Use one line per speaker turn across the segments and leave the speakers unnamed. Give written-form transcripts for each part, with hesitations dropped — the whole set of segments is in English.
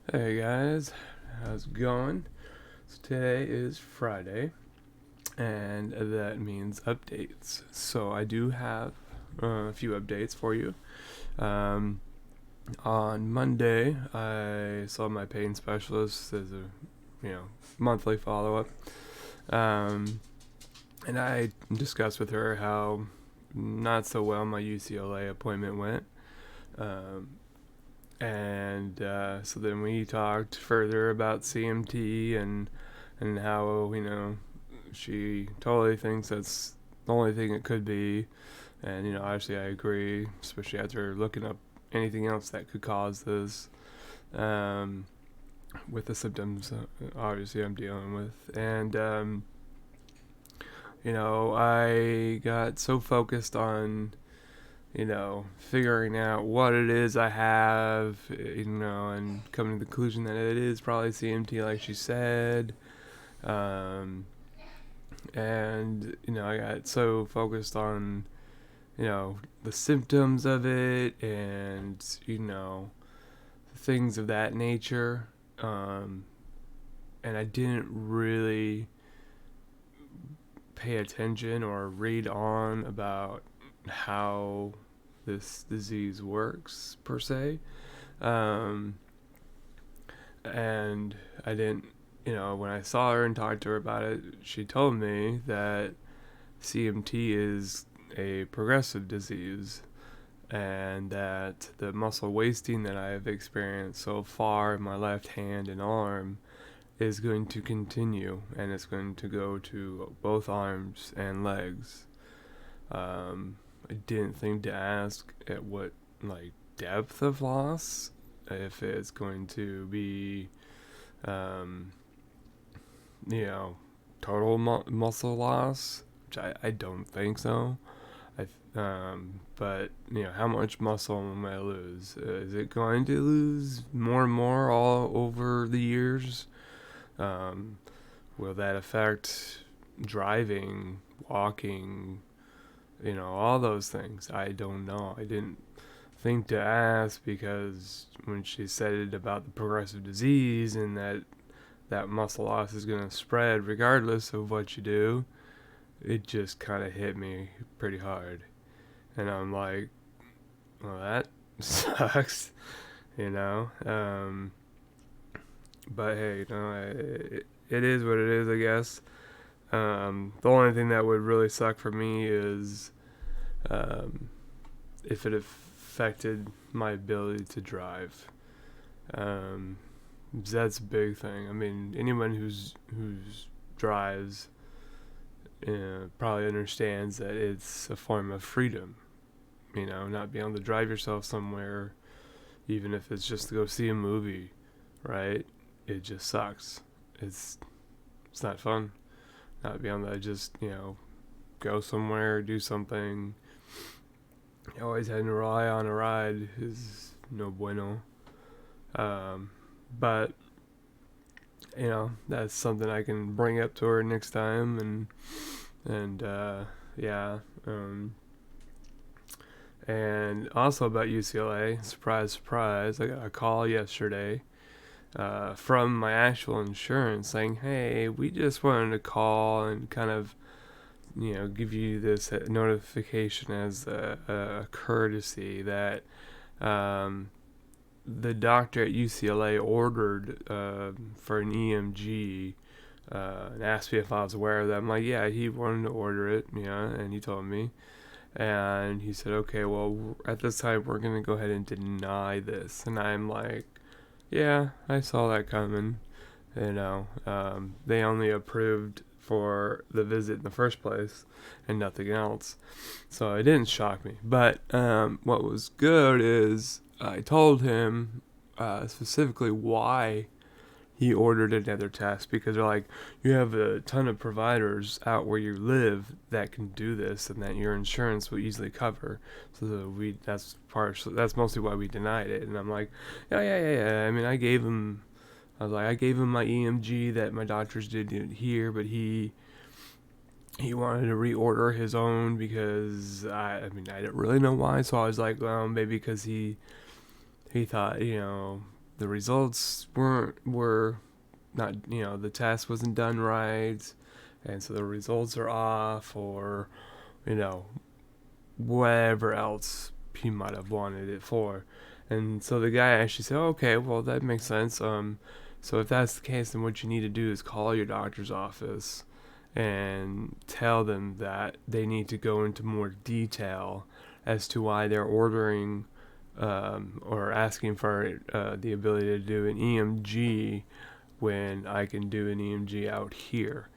Hey guys, how's it going? So today is Friday, and that means updates. So I do have a few updates for you. Um, on Monday, I saw my pain specialist as a monthly follow up, um, and I discussed with her how not so well my UCLA appointment went. Um, and so then we talked further about CMT and how she totally thinks that's the only thing it could be, and obviously I agree, especially after looking up anything else that could cause this, um, with the symptoms obviously I'm dealing with, and I got so focused on figuring out what it is I have, and coming to the conclusion that it is probably CMT, like she said. Um, and, I got so focused on, the symptoms of it and, things of that nature. Um, and I didn't really pay attention or read on about how this disease works per se. Um, and I didn't, when I saw her and talked to her about it, she told me that CMT is a progressive disease and that the muscle wasting that I have experienced so far in my left hand and arm is going to continue, and it's going to go to both arms and legs. I didn't think to ask at what depth of loss, if it's going to be, um, you know, total muscle loss, which I don't think so. But how much muscle am I lose? Is it going to lose more and more all over the years? Um, will that affect driving, walking, all those things? I don't know. I didn't think to ask because when she said it about the progressive disease and that muscle loss is going to spread regardless of what you do, it just kind of hit me pretty hard. And I'm like, well, that sucks, you know? But hey, it is what it is, I guess. The only thing that would really suck for me is um, if it affected my ability to drive. Um, that's a big thing. I mean, anyone who's drives probably understands that it's a form of freedom. Not being able to drive yourself somewhere, even if it's just to go see a movie, right? It just sucks. It's not fun. Not being able to just go somewhere, do something. Always having to rely on a ride is no bueno. But that's something I can bring up to her next time, and yeah. And also about UCLA, surprise, surprise, I got a call yesterday from my actual insurance saying, "Hey, we just wanted to call and kind of, give you this notification as a courtesy that the doctor at UCLA ordered for an EMG and asked me if I was aware of that." I'm like, "Yeah, he wanted to order it, and he told me." And he said, "Okay, well, at this time, we're going to go ahead and deny this." And I'm like, "Yeah, I saw that coming." They only approved for the visit in the first place and nothing else. So it didn't shock me. But what was good is I told him specifically why he ordered another test, because they're like, you have a ton of providers out where you live that can do this and that your insurance will easily cover. So that's mostly why we denied it. And I'm like, yeah. I mean, I gave him my EMG that my doctors did here, but he wanted to reorder his own because I didn't really know why. So I was like, well, maybe because he thought, the results were not, the test wasn't done right, and so the results are off, or whatever else he might have wanted it for. And so the guy actually said, okay, well, that makes sense. So if that's the case, then what you need to do is call your doctor's office and tell them that they need to go into more detail as to why they're ordering or asking for the ability to do an EMG when I can do an EMG out here.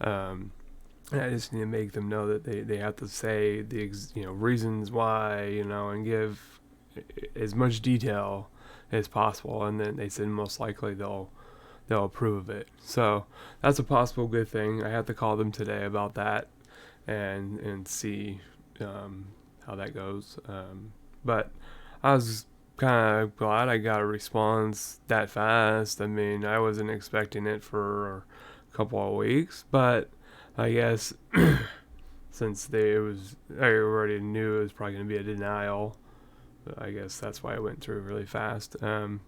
And I just need to make them know that they have to say the reasons why, and give as much detail as possible. And then they said most likely they'll approve of it. So that's a possible good thing. I have to call them today about that and see how that goes. But I was kind of glad I got a response that fast. I mean, I wasn't expecting it for a couple of weeks, but I guess since I already knew it was probably going to be a denial, I guess that's why it went through really fast. So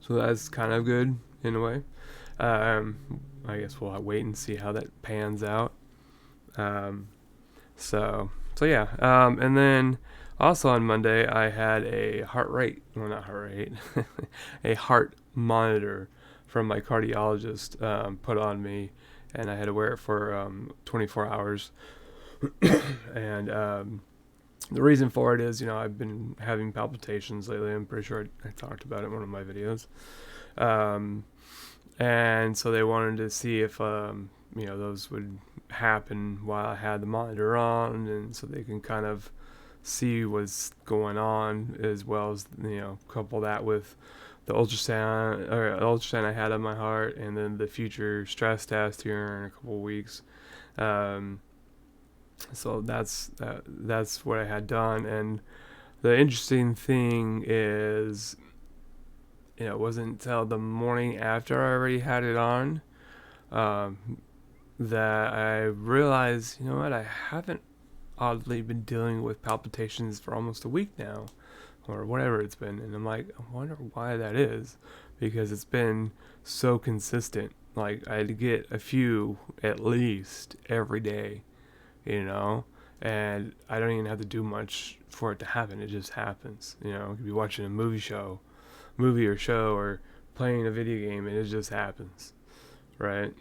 that's kind of good in a way. I guess we'll wait and see how that pans out. So yeah. And then also on Monday, I had a a heart monitor from my cardiologist put on me, and I had to wear it for 24 hours. And the reason for it is, I've been having palpitations lately. I'm pretty sure I talked about it in one of my videos. And so they wanted to see if, those would happen while I had the monitor on, and so they can kind of see what's going on, as well as, couple that with the ultrasound I had on my heart, and then the future stress test here in a couple of weeks. So that's what I had done. And the interesting thing is, it wasn't until the morning after I already had it on that I realized, I haven't oddly been dealing with palpitations for almost a week now, or whatever it's been. And I'm like, I wonder why that is, because it's been so consistent. Like, I'd get a few at least every day, and I don't even have to do much for it to happen. It just happens. I could be watching a movie or show, or playing a video game, and it just happens, right?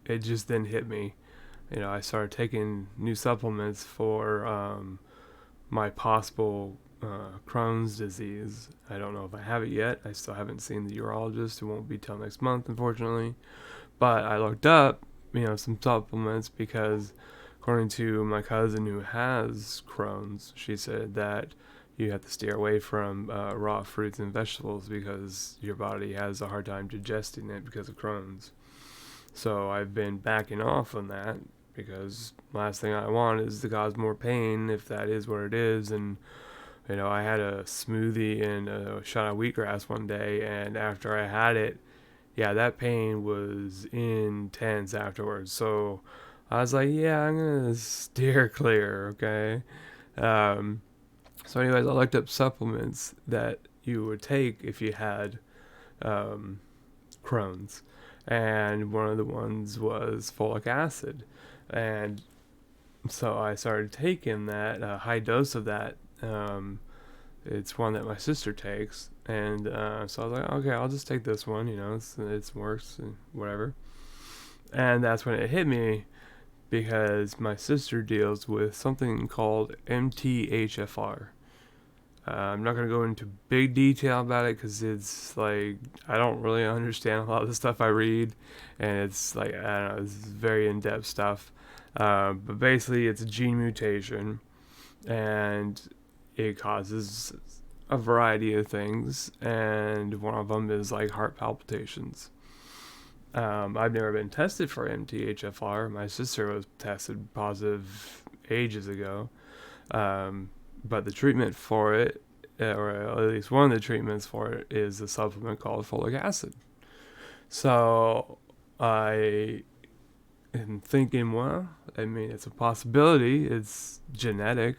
It just then hit me. I started taking new supplements for my possible Crohn's disease. I don't know if I have it yet. I still haven't seen the urologist. It won't be till next month, unfortunately. But I looked up, some supplements, because according to my cousin who has Crohn's, she said that you have to steer away from raw fruits and vegetables because your body has a hard time digesting it because of Crohn's. So I've been backing off on that, because last thing I want is to cause more pain, if that is what it is. And I had a smoothie and a shot of wheatgrass one day, and after I had it, that pain was intense afterwards. So I was like, I'm gonna steer clear, okay? So anyways, I looked up supplements that you would take if you had Crohn's, and one of the ones was folic acid. And so I started taking that, a high dose of that. It's one that my sister takes, and so I was like, okay, I'll just take this one. It works and whatever. And that's when it hit me, because my sister deals with something called MTHFR. I'm not going to go into big detail about it, because it's like, I don't really understand a lot of the stuff I read, and it's like, I don't know, it's very in-depth stuff. But basically, it's a gene mutation, and it causes a variety of things, and one of them is like heart palpitations. I've never been tested for MTHFR. My sister was tested positive ages ago. But the treatment for it, or at least one of the treatments for it, is a supplement called folic acid. So I am thinking, well, I mean, it's a possibility. It's genetic.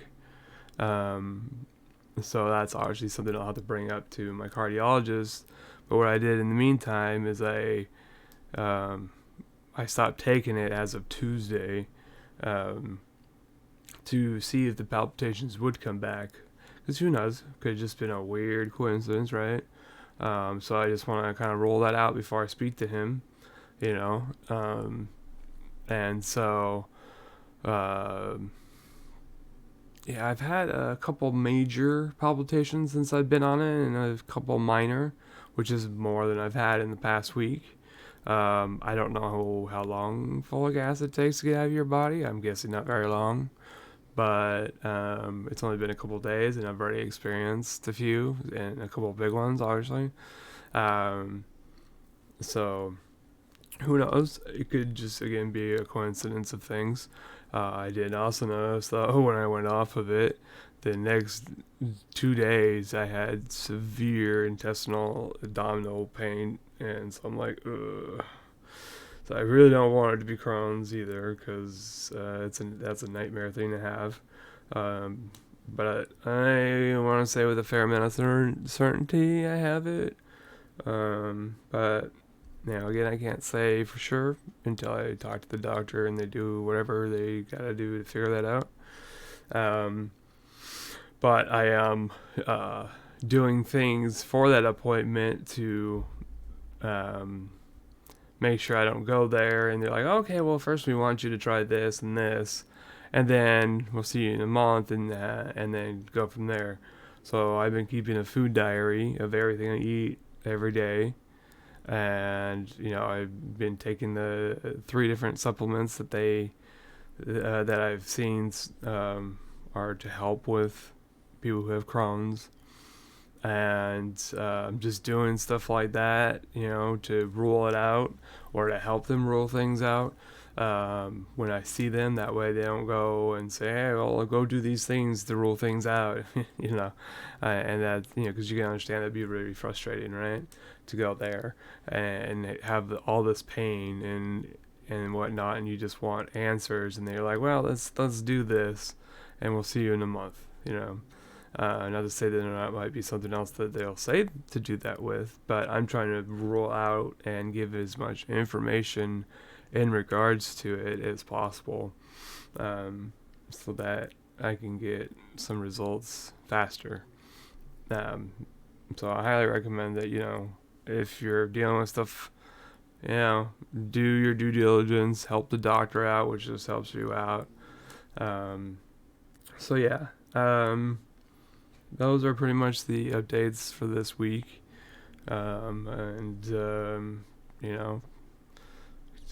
So that's obviously something I'll have to bring up to my cardiologist. But what I did in the meantime is I stopped taking it as of Tuesday, to see if the palpitations would come back. Because who knows? Could have just been a weird coincidence, right? So I just want to kind of roll that out before I speak to him, you know. And so, uh, yeah, I've had a couple major palpitations since I've been on it, and a couple minor, which is more than I've had in the past week. I don't know how long folic acid takes to get out of your body. I'm guessing not very long, but it's only been a couple days, and I've already experienced a few, and a couple big ones, obviously. Um, so who knows? It could just again be a coincidence of things. I did also notice though when I went off of it, the next 2 days I had severe intestinal abdominal pain, and so I'm like, ugh. So I really don't want it to be Crohn's either, because that's a nightmare thing to have. But I want to say with a fair amount of certainty I have it. But again, I can't say for sure until I talk to the doctor and they do whatever they gotta do to figure that out. But I am doing things for that appointment to make sure I don't go there and they're like, okay, well, first we want you to try this and this, and then we'll see you in a month, and then go from there. So I've been keeping a food diary of everything I eat every day, and I've been taking the 3 different supplements that I've seen are to help with people who have Crohn's, and just doing stuff like that, to rule it out or to help them rule things out when I see them. That way they don't go and say, hey, well, I'll go do these things to rule things out, and that, because you can understand that'd be really frustrating, right? To go there and have all this pain and whatnot, and you just want answers, and they're like, well, let's do this, and we'll see you in a month, not to say that there might be something else that they'll say to do that with, but I'm trying to rule out and give as much information in regards to it as possible, so that I can get some results faster. So I highly recommend that, if you're dealing with stuff, do your due diligence, help the doctor out, which just helps you out. So yeah, those are pretty much the updates for this week.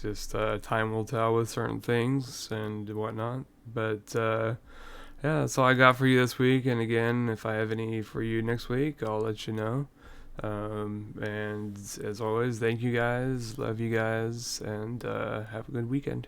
Just time will tell with certain things and whatnot. But yeah, that's all I got for you this week. And again, if I have any for you next week, I'll let you know. And as always, thank you guys, love you guys, and have a good weekend.